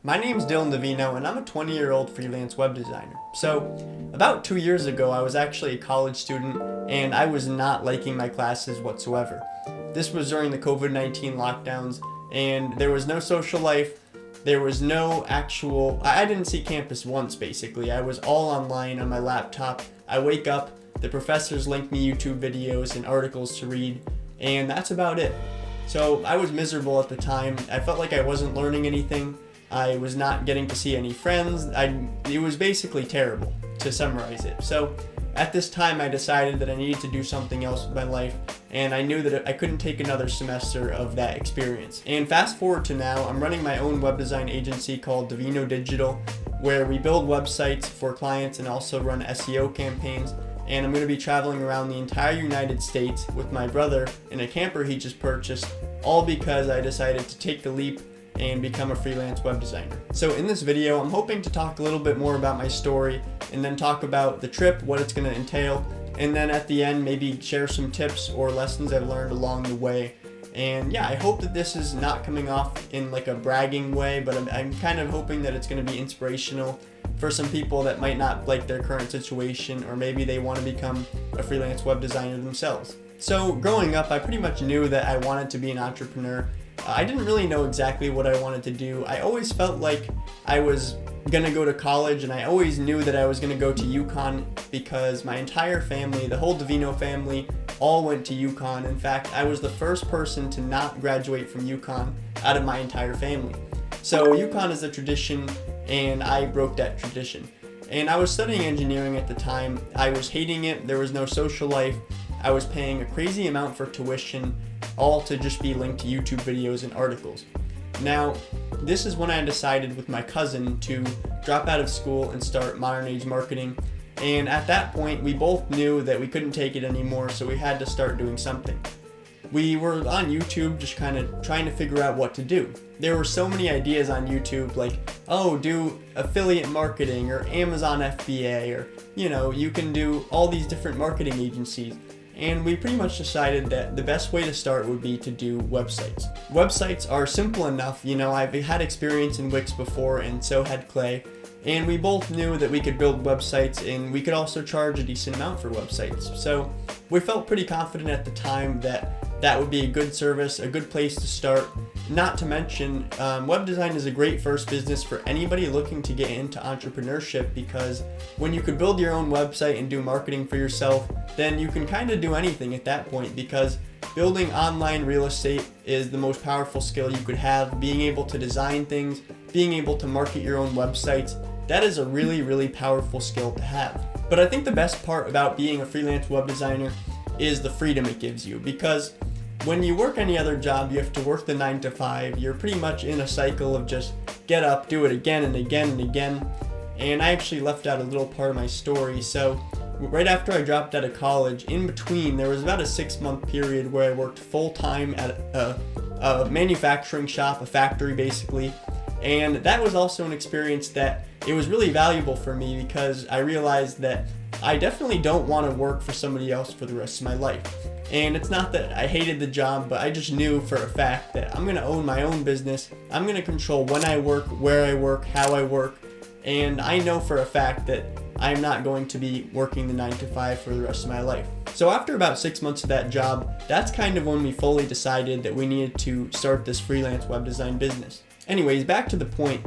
My name's Dylan Davino, and I'm a 20-year-old freelance web designer. So, about 2 years ago, I was actually a college student, and I was not liking my classes whatsoever. This was during the COVID-19 lockdowns, and there was no social life. There was no I didn't see campus once, basically. I was all online on my laptop. I wake up, the professors link me YouTube videos and articles to read, and that's about it. So I was miserable at the time. I felt like I wasn't learning anything. I was not getting to see any friends. It was basically terrible, to summarize it. So at this time, I decided that I needed to do something else with my life, and I knew that I couldn't take another semester of that experience. And fast forward to now, I'm running my own web design agency called Davino Digital, where we build websites for clients and also run SEO campaigns. And I'm going to be traveling around the entire United States with my brother in a camper he just purchased, all because I decided to take the leap and become a freelance web designer. So in this video, I'm hoping to talk a little bit more about my story and then talk about the trip, what it's going to entail, and then at the end, maybe share some tips or lessons I've learned along the way. And yeah, I hope that this is not coming off in like a bragging way, but I'm kind of hoping that it's going to be inspirational for some people that might not like their current situation, or maybe they want to become a freelance web designer themselves. So growing up, I pretty much knew that I wanted to be an entrepreneur. I didn't really know exactly what I wanted to do. I always felt like I was gonna go to college, and I always knew that I was gonna go to UConn because my entire family, the whole Davino family, all went to UConn. In fact, I was the first person to not graduate from UConn out of my entire family. So UConn is a tradition, and I broke that tradition. And I was studying engineering at the time. I was hating it. There was no social life. I was paying a crazy amount for tuition, all to just be linked to YouTube videos and articles. Now, this is when I decided with my cousin to drop out of school and start modern age marketing. And at that point, we both knew that we couldn't take it anymore, so we had to start doing something. We were on YouTube just kind of trying to figure out what to do. There were so many ideas on YouTube, like, do affiliate marketing or Amazon FBA, or, you can do all these different marketing agencies. And we pretty much decided that the best way to start would be to do websites. Websites are simple enough. I've had experience in Wix before, and so had Clay. And we both knew that we could build websites, and we could also charge a decent amount for websites. So we felt pretty confident at the time that that would be a good service, a good place to start. Not to mention, web design is a great first business for anybody looking to get into entrepreneurship, because when you could build your own website and do marketing for yourself, then you can kind of do anything at that point, because building online real estate is the most powerful skill you could have. Being able to design things, being able to market your own websites, that is a really, really powerful skill to have. But I think the best part about being a freelance web designer is the freedom it gives you, because when you work any other job, you have to work the 9 to 5. You're pretty much in a cycle of just get up, do it again and again and again. And I actually left out a little part of my story. So right after I dropped out of college, in between, there was about a 6-month period where I worked full-time at a manufacturing shop, a factory basically. And that was also an experience that it was really valuable for me, because I realized that I definitely don't want to work for somebody else for the rest of my life. And it's not that I hated the job, but I just knew for a fact that I'm going to own my own business. I'm going to control when I work, where I work, how I work. And I know for a fact that I'm not going to be working the 9 to 5 for the rest of my life. So after about 6 months of that job, that's kind of when we fully decided that we needed to start this freelance web design business. Anyways, back to the point.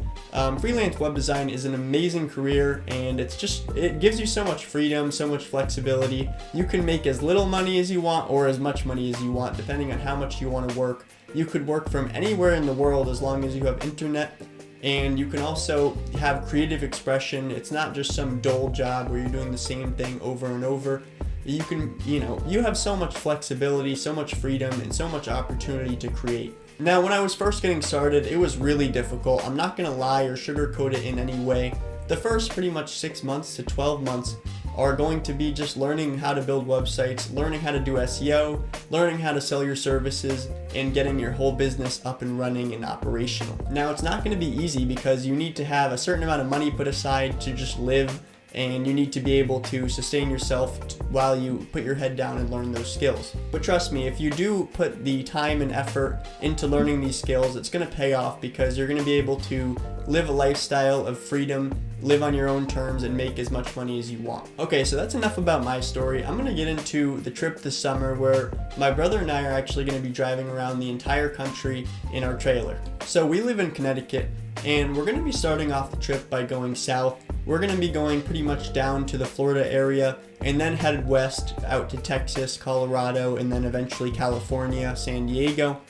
Freelance web design is an amazing career, and it gives you so much freedom, so much flexibility. You can make as little money as you want or as much money as you want, depending on how much you want to work. You could work from anywhere in the world as long as you have internet, and you can also have creative expression. It's not just some dull job where you're doing the same thing over and over. You can, you have so much flexibility, so much freedom, and so much opportunity to create. Now, when I was first getting started, it was really difficult. I'm not gonna lie or sugarcoat it in any way. The first pretty much 6 months to 12 months are going to be just learning how to build websites, learning how to do SEO, learning how to sell your services, and getting your whole business up and running and operational. Now, it's not gonna be easy, because you need to have a certain amount of money put aside to just live and you need to be able to sustain yourself while you put your head down and learn those skills. But trust me, if you do put the time and effort into learning these skills, it's going to pay off, because you're going to be able to live a lifestyle of freedom, live on your own terms, and make as much money as you want. Okay, so that's enough about my story. I'm going to get into the trip this summer where my brother and I are actually going to be driving around the entire country in our trailer. So we live in Connecticut, and we're going to be starting off the trip by going south. We're going to be going pretty much down to the Florida area and then headed west out to Texas, Colorado, and then eventually California, San Diego.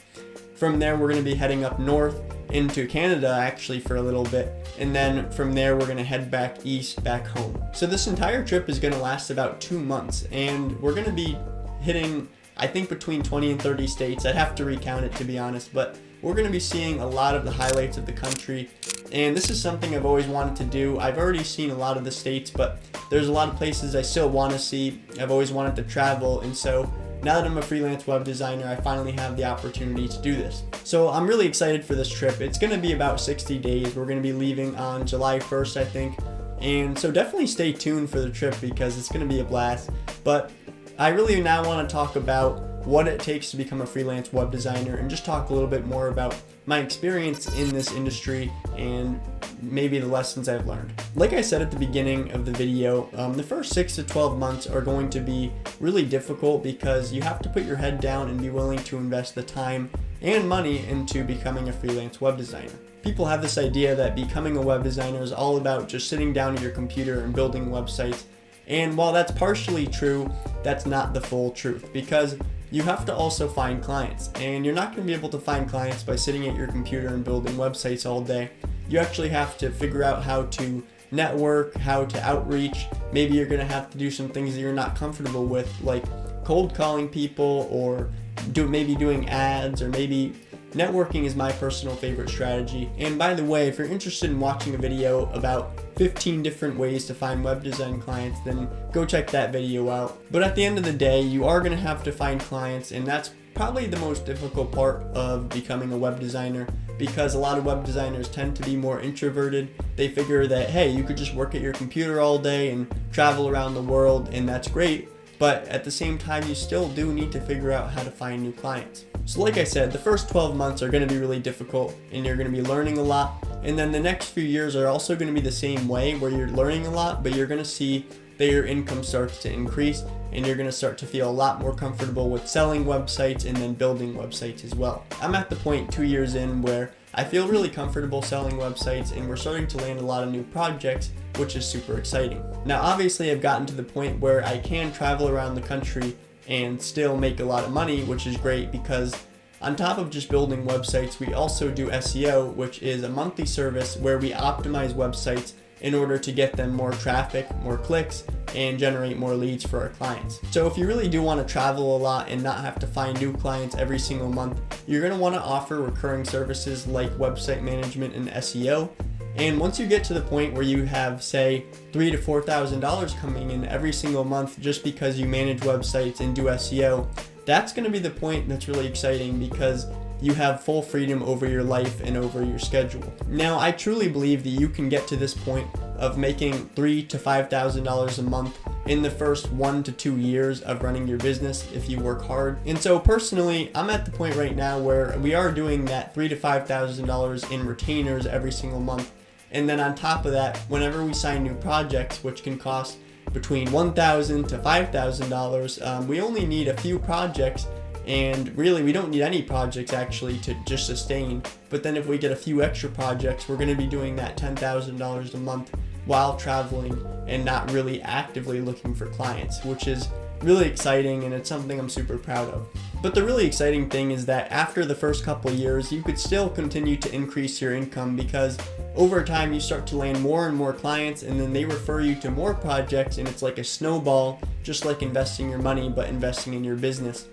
From there, we're going to be heading up north into Canada actually for a little bit, and then from there we're going to head back east, back home. So this entire trip is going to last about 2 months, and we're going to be hitting, I think, between 20 and 30 states. I'd have to recount it, to be honest, but we're going to be seeing a lot of the highlights of the country, and this is something I've always wanted to do. I've already seen a lot of the states, but there's a lot of places I still want to see. I've always wanted to travel, and so now that I'm a freelance web designer, I finally have the opportunity to do this. So I'm really excited for this trip. It's going to be about 60 days. We're going to be leaving on July 1st, I think. And so definitely stay tuned for the trip, because it's going to be a blast. But I really now want to talk about what it takes to become a freelance web designer, and just talk a little bit more about my experience in this industry and maybe the lessons I've learned. Like I said at the beginning of the video, the first 6 to 12 months are going to be really difficult, because you have to put your head down and be willing to invest the time and money into becoming a freelance web designer. People have this idea that becoming a web designer is all about just sitting down at your computer and building websites. And while that's partially true, that's not the full truth, because you have to also find clients, and you're not going to be able to find clients by sitting at your computer and building websites all day. You actually have to figure out how to network, how to outreach. Maybe you're going to have to do some things that you're not comfortable with, like cold calling people, or maybe doing ads, or maybe networking is my personal favorite strategy. And by the way, if you're interested in watching a video about 15 different ways to find web design clients, then go check that video out. But at the end of the day, you are going to have to find clients, and that's probably the most difficult part of becoming a web designer, because a lot of web designers tend to be more introverted. They figure that, hey, you could just work at your computer all day and travel around the world, and that's great. But at the same time, you still do need to figure out how to find new clients. So like I said, the first 12 months are going to be really difficult, and you're going to be learning a lot. And then the next few years are also going to be the same way, where you're learning a lot, but you're going to see that your income starts to increase, and you're going to start to feel a lot more comfortable with selling websites and then building websites as well. I'm at the point 2 years in where I feel really comfortable selling websites, and we're starting to land a lot of new projects, which is super exciting. Now, obviously, I've gotten to the point where I can travel around the country and still make a lot of money, which is great, because on top of just building websites, we also do SEO, which is a monthly service where we optimize websites in order to get them more traffic, more clicks, and generate more leads for our clients. So if you really do want to travel a lot and not have to find new clients every single month, you're going to want to offer recurring services like website management and SEO. And once you get to the point where you have, say, $3,000 to $4,000 coming in every single month just because you manage websites and do SEO, that's going to be the point that's really exciting, because you have full freedom over your life and over your schedule. Now, I truly believe that you can get to this point of making $3,000 to $5,000 a month in the first 1 to 2 years of running your business if you work hard. And so personally, I'm at the point right now where we are doing that $3,000 to $5,000 in retainers every single month. And then on top of that, whenever we sign new projects, which can cost between $1,000 to $5,000, we only need a few projects, and really we don't need any projects actually to just sustain. But then if we get a few extra projects, we're going to be doing that $10,000 a month while traveling and not really actively looking for clients, which is really exciting, and it's something I'm super proud of. But the really exciting thing is that after the first couple years, you could still continue to increase your income, because over time you start to land more and more clients, and then they refer you to more projects, and it's like a snowball, just like investing your money but investing in your business.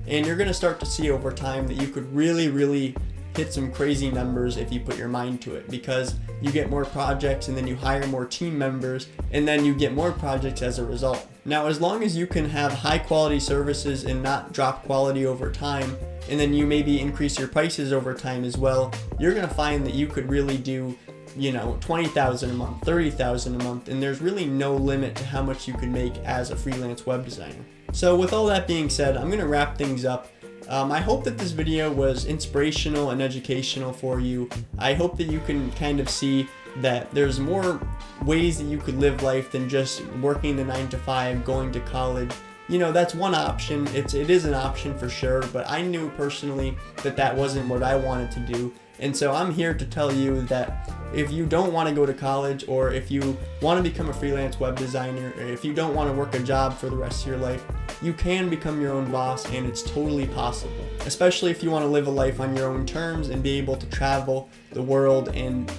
And you're going to start to see over time that you could really hit some crazy numbers if you put your mind to it, because you get more projects, and then you hire more team members, and then you get more projects as a result. Now, as long as you can have high quality services and not drop quality over time, and then you maybe increase your prices over time as well, you're going to find that you could really do $20,000 a month, $30,000 a month, and there's really no limit to how much you can make as a freelance web designer. So with all that being said, I'm gonna wrap things up. I hope that this video was inspirational and educational for you. I hope that you can kind of see that there's more ways that you could live life than just working the 9 to 5, going to college. That's one option. It is an option for sure, but I knew personally that that wasn't what I wanted to do. And so I'm here to tell you that if you don't want to go to college, or if you want to become a freelance web designer, or if you don't want to work a job for the rest of your life, you can become your own boss, and it's totally possible. Especially if you want to live a life on your own terms and be able to travel the world and,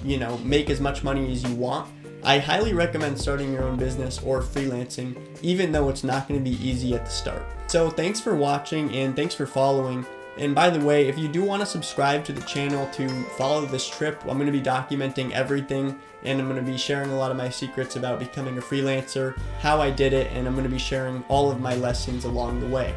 make as much money as you want. I highly recommend starting your own business or freelancing, even though it's not going to be easy at the start. So thanks for watching, and thanks for following. And by the way, if you do want to subscribe to the channel to follow this trip, I'm going to be documenting everything, and I'm going to be sharing a lot of my secrets about becoming a freelancer, how I did it, and I'm going to be sharing all of my lessons along the way.